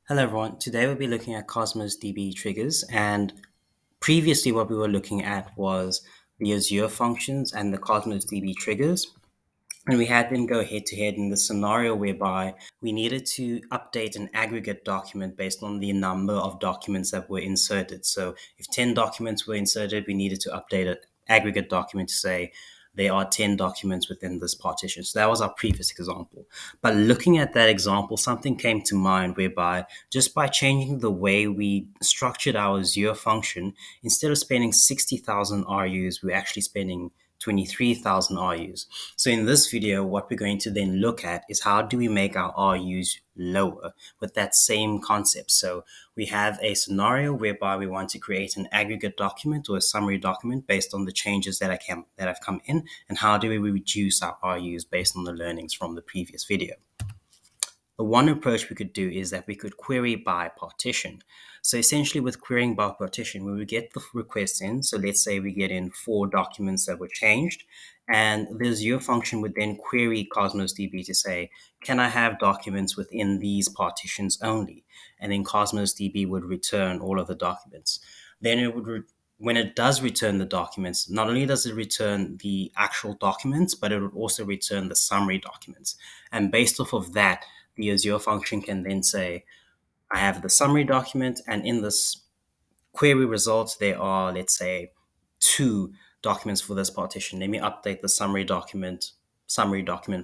Hello everyone. Today we'll be looking at CosmosDB triggers, and previously what we were looking at was the Azure functions and the CosmosDB triggers. And we had them go head to head in the scenario whereby we needed to update an aggregate document based on the number of documents that were inserted. So if 10 documents were inserted, we needed to update an aggregate document to say there are 10 documents within this partition. So that was our previous example. But looking at that example, something came to mind whereby just by changing the way we structured our Azure function, instead of spending 60,000 RUs, we're actually spending 23,000 RUs. So in this video, what we're going to then look at is how do we make our RUs lower with that same concept. So we have a scenario whereby we want to create an aggregate document or a summary document based on the changes that have come in, and how do we reduce our RUs based on the learnings from the previous video. The one approach we could do is that we could query by partition. So essentially with querying by partition, we would get the requests in. So let's say we get in 4 documents that were changed, and the Azure function would then query Cosmos DB to say, can I have documents within these partitions only? And then Cosmos DB would return all of the documents. Then it would when it does return the documents, not only does it return the actual documents, but it would also return the summary documents. And based off of that, the Azure function can then say, I have the summary document, and in this query results, there are, let's say, 2 documents for this partition. Let me update the summary document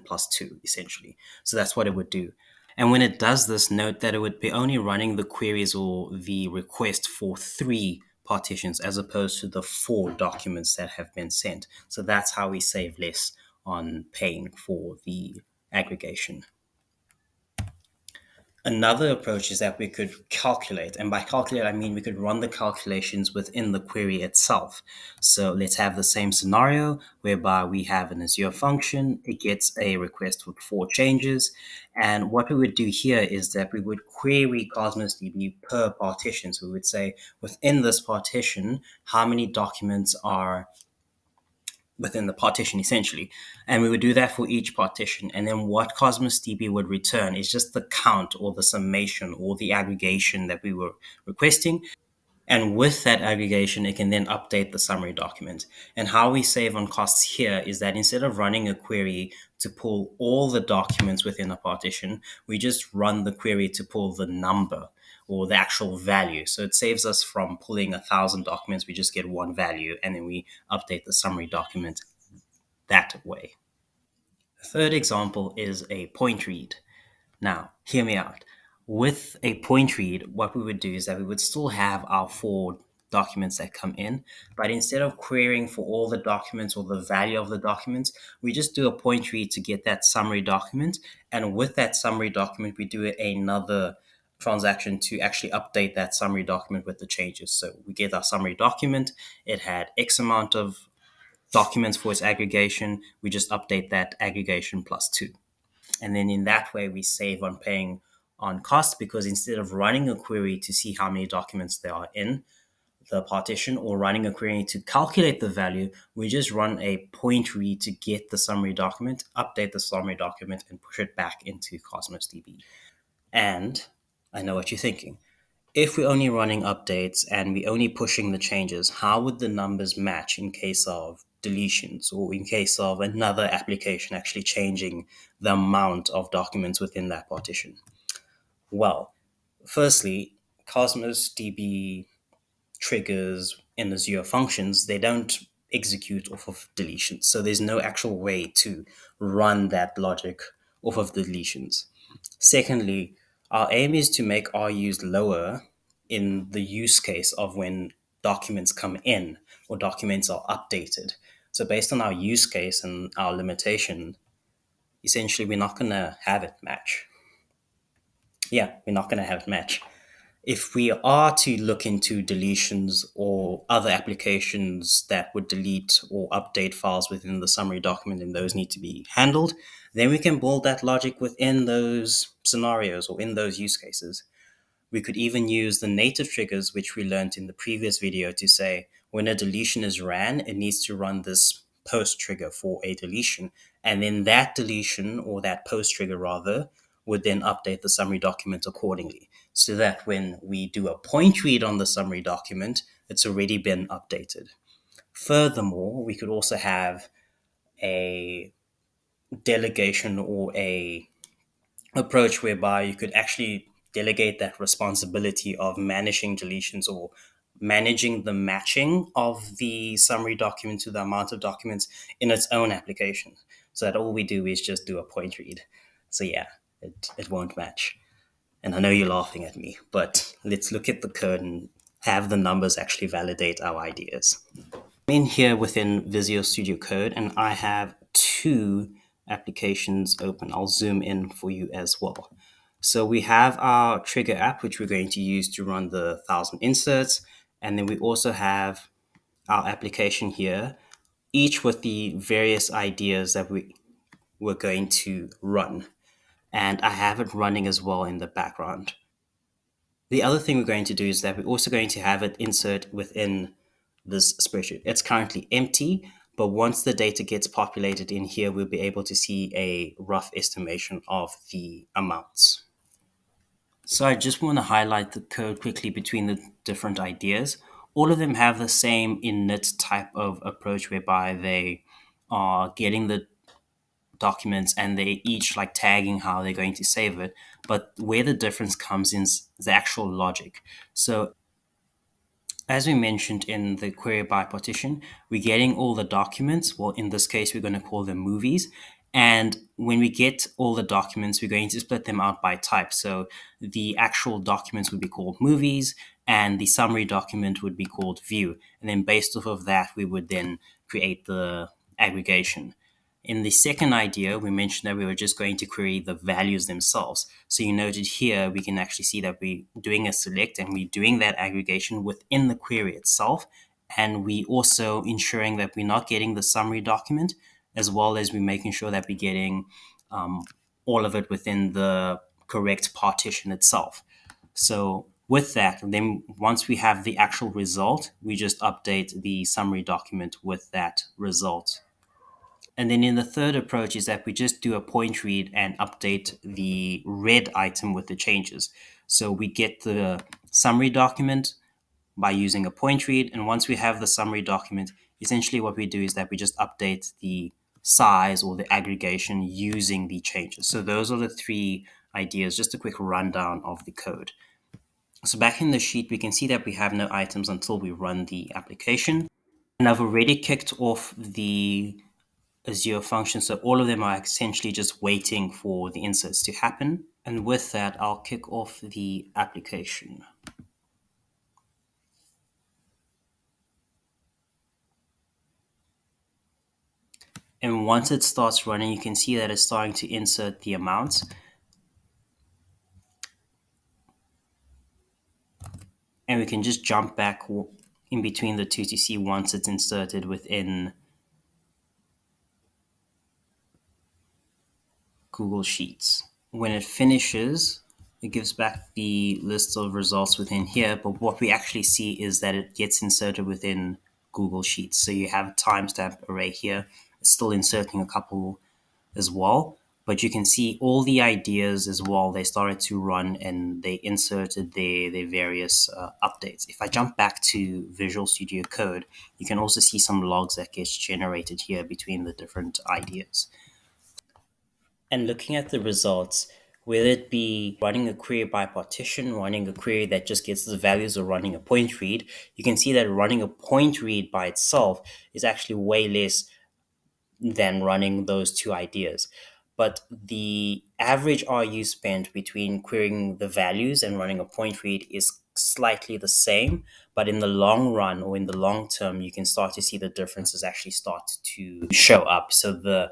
plus 2, essentially. So that's what it would do. And when it does this, note that it would be only running the queries or the request for 3 partitions as opposed to the 4 documents that have been sent. So that's how we save less on paying for the aggregation. Another approach is that we could calculate, and by calculate, I mean we could run the calculations within the query itself. So let's have the same scenario whereby we have an Azure function, it gets a request with 4 changes. And what we would do here is that we would query Cosmos DB per partition. So we would say within this partition, how many documents are within the partition essentially. And we would do that for each partition. And then what Cosmos DB would return is just the count or the summation or the aggregation that we were requesting. And with that aggregation, it can then update the summary document. And how we save on costs here is that instead of running a query to pull all the documents within a partition, we just run the query to pull the number or the actual value. So it saves us from pulling 1,000 documents. We just get one value, and then we update the summary document that way. The third example is a point read. Now, hear me out. With a point read, what we would do is that we would still have our 4 documents that come in, but instead of querying for all the documents or the value of the documents, we just do a point read to get that summary document. And with that summary document, we do another transaction to actually update that summary document with the changes. So we get our summary document, it had X amount of documents for its aggregation, we just update that aggregation plus 2. And then in that way, we save on paying on cost, because instead of running a query to see how many documents there are in the partition or running a query to calculate the value, we just run a point read to get the summary document, update the summary document, and push it back into Cosmos DB. And I know what you're thinking. If we're only running updates and we're only pushing the changes, how would the numbers match in case of deletions or in case of another application actually changing the amount of documents within that partition? Well, firstly, Cosmos DB triggers in Azure functions, they don't execute off of deletions. So there's no actual way to run that logic off of deletions. Secondly, our aim is to make RUs lower in the use case of when documents come in or documents are updated. So based on our use case and our limitation, essentially we're not going to have it match. Yeah, we're not going to have it match. If we are to look into deletions or other applications that would delete or update files within the summary document and those need to be handled, then we can build that logic within those scenarios or in those use cases. We could even use the native triggers, which we learned in the previous video, to say when a deletion is ran, it needs to run this post trigger for a deletion. And then that deletion or that post trigger rather would then update the summary document accordingly, so that when we do a point read on the summary document, it's already been updated. Furthermore, we could also have a delegation or a approach whereby you could actually delegate that responsibility of managing deletions or managing the matching of the summary document to the amount of documents in its own application, so that all we do is just do a point read. So yeah, it won't match. And I know you're laughing at me, but let's look at the code and have the numbers actually validate our ideas. I'm in here within Visual Studio Code, and I have two applications open. I'll zoom in for you as well. So we have our trigger app, which we're going to use to run the 1,000 inserts. And then we also have our application here, each with the various ideas that we're going to run. And I have it running as well in the background. The other thing we're going to do is that we're also going to have it insert within this spreadsheet. It's currently empty, but once the data gets populated in here, we'll be able to see a rough estimation of the amounts. So I just want to highlight the code quickly between the different ideas. All of them have the same init type of approach whereby they are getting the documents and they each like tagging how they're going to save it. But where the difference comes in is the actual logic. So as we mentioned in the query by partition, we're getting all the documents. Well, in this case, we're going to call them movies. And when we get all the documents, we're going to split them out by type. So the actual documents would be called movies, and the summary document would be called view. And then based off of that, we would then create the aggregation. In the second idea, we mentioned that we were just going to query the values themselves. So you noted here, we can actually see that we're doing a select and we're doing that aggregation within the query itself. And we also ensuring that we're not getting the summary document, as well as we're making sure that we're getting all of it within the correct partition itself. So with that, then once we have the actual result, we just update the summary document with that result. And then in the third approach is that we just do a point read and update the red item with the changes. So we get the summary document by using a point read. And once we have the summary document, essentially what we do is that we just update the size or the aggregation using the changes. So those are the three ideas, just a quick rundown of the code. So back in the sheet, we can see that we have no items until we run the application. And I've already kicked off the Azure function. So all of them are essentially just waiting for the inserts to happen. And with that, I'll kick off the application. And once it starts running, you can see that it's starting to insert the amounts. And we can just jump back in between the two to see once it's inserted within Google Sheets. When it finishes, it gives back the list of results within here, but what we actually see is that it gets inserted within Google Sheets. So you have a timestamp array here. It's still inserting a couple as well, but you can see all the ideas as well. They started to run and they inserted their various updates. If I jump back to Visual Studio Code, you can also see some logs that gets generated here between the different ideas. And looking at the results, whether it be running a query by partition, running a query that just gets the values, or running a point read, you can see that running a point read by itself is actually way less than running those two ideas. But the average RU spent between querying the values and running a point read is slightly the same. But in the long run or in the long term, you can start to see the differences actually start to show up. So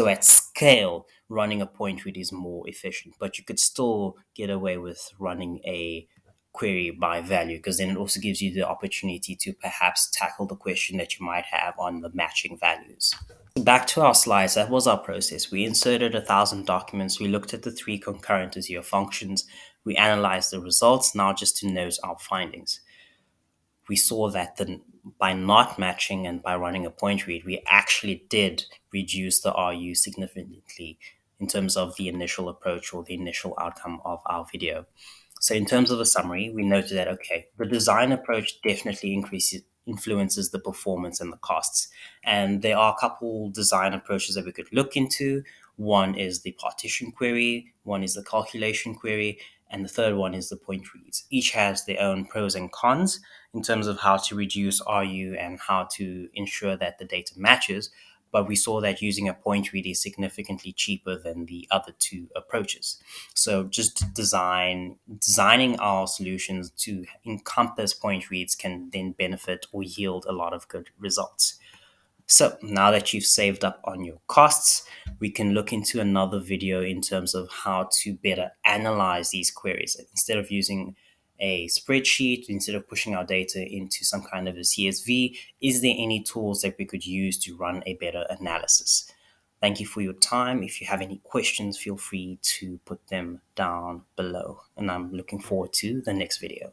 at scale, running a point read is more efficient, but you could still get away with running a query by value, because then it also gives you the opportunity to perhaps tackle the question that you might have on the matching values. Back to our slides, that was our process. We inserted 1,000 documents. We looked at the three concurrent Azure functions. We analyzed the results. Now just to note our findings. We saw that by not matching and by running a point read, we actually did reduce the RU significantly in terms of the initial approach or the initial outcome of our video. So in terms of a summary, we noted that, okay, the design approach definitely influences the performance and the costs. And there are a couple design approaches that we could look into. One is the partition query, one is the calculation query, and the third one is the point reads. Each has their own pros and cons in terms of how to reduce RU and how to ensure that the data matches. But we saw that using a point read is significantly cheaper than the other two approaches. So just designing our solutions to encompass point reads can then benefit or yield a lot of good results. So now that you've saved up on your costs, we can look into another video in terms of how to better analyze these queries. Instead of using a spreadsheet, instead of pushing our data into some kind of a CSV, is there any tools that we could use to run a better analysis? Thank you for your time. If you have any questions, feel free to put them down below. And I'm looking forward to the next video.